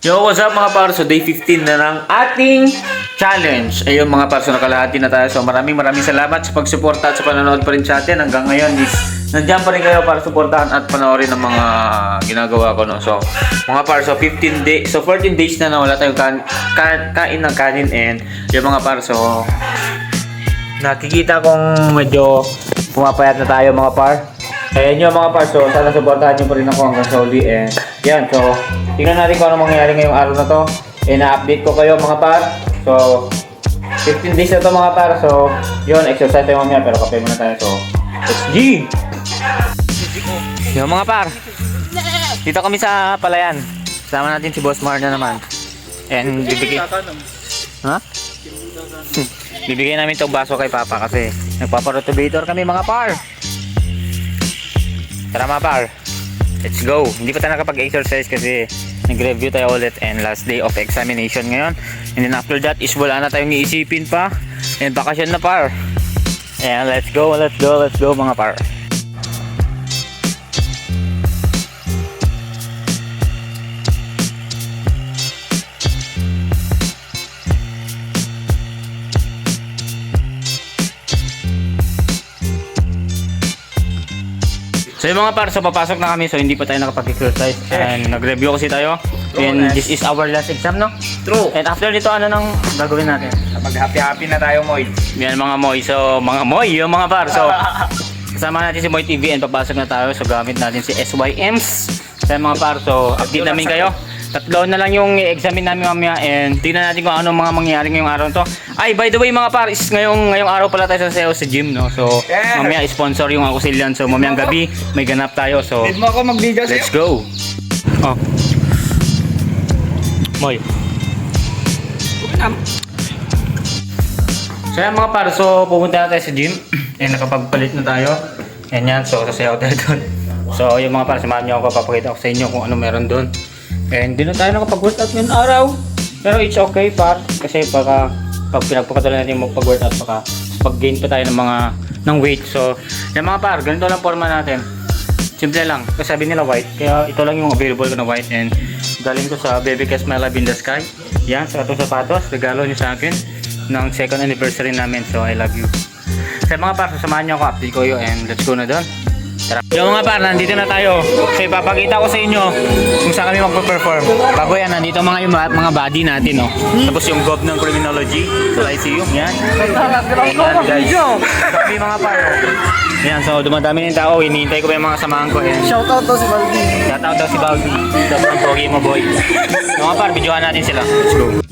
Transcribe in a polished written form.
Yo, what's up mga par? So day 15 na ng ating challenge. Ayun mga par, so nakalahati na tayo. So maraming salamat sa pagsuporta at sa panonood pa rin sa atin. Hanggang ngayon is nandiyan pa rin kayo para suportahan at panoorin ng mga ginagawa ko, no. So mga par, so 15 days, so 14 days na wala tayong kain ng kanin, and yung mga par, so nakikita kong medyo pumapayat na tayo mga par. Ayan yun mga par, so sana suportahan nyo pa rin ako hanggang sa uli. And yan, so tingnan natin kung ano mangyayari ngayong araw na to. Na-update ko kayo mga par. So 15 days na to mga par. So yun, exercise tayo mamaya, pero kape muna tayo. So let's G! Yo mga par, dito kami sa Palayan. Kasama natin si Boss Mar na naman. And bibigay bibigyan namin itong baso kay Papa kasi nagpaparotobator kami mga par. Tara mga par, let's go. Hindi pa tayo nakapag-exercise kasi nag-review tayo ulit and last day of examination ngayon. And then after that is wala na tayong iisipin pa. And bakasyon na par. And let's go mga par. So yung mga par, so papasok na kami, so hindi pa tayo nakapag-exercise and nag-review kasi tayo. And this is our last exam, no? True. And after nito, ano nang gagawin natin? Mag-happy-happy na tayo, Moy. Yan mga Moy, so mga Moy, yung mga par. So kasama natin si Moy TV and papasok na tayo. So gamit natin si SYMs. So mga par, so update namin kayo. Tatlo na lang yung i-examine namin mamaya and tingnan natin kung ano mga mangyayari ngayong araw to. Ay, by the way mga par, is ngayong araw pala tayo sa sa gym, no? So mamaya sponsor yung Auxilian. So mamayang gabi may ganap tayo. So Need mo ako mag-video sa'yo. let's go. Oh. Moy. So yan mga par, so pupunta na tayo sa gym and nakapagpalit na tayo. Yan yan, so sasayaw tayo doon. So yung mga par, samahan nyo ako, papakita ko sa inyo kung ano meron doon. And di na tayo nakapag-workout ngayong araw. Pero it's okay par, kasi baka pag pinagpakatuloy natin magpag-workout, baka pag-gain pa tayo ng weight. So yan mga par, ganito lang forma natin. Simple lang, kasi sabi nila white, kaya ito lang yung available ko na white. And galing ko sa Baby Cast My Love in the Sky. Yan, sa itong sapatos, regalo nyo sa akin ng second anniversary namin. So I love you. Sa mga par, sasamahan nyo ako, update ko yun, and let's go na doon. Tara. Yung mga par, nandito na tayo. So ipapakita ko sa inyo kung saan kami magpe-perform. Bago yan, nandito yung mga body natin, no? Tapos yung gob ng criminology sa ICU. Yan. Ayan guys. Kami mga par. Yan, so dumadami ng tao. Hinihintay ko pa yung mga samahan ko. Ayan. Shoutout daw si Baldi. Shoutout daw si Baldi. Sobrang pogi mo boy. Mga par, videohan natin sila. Let's go.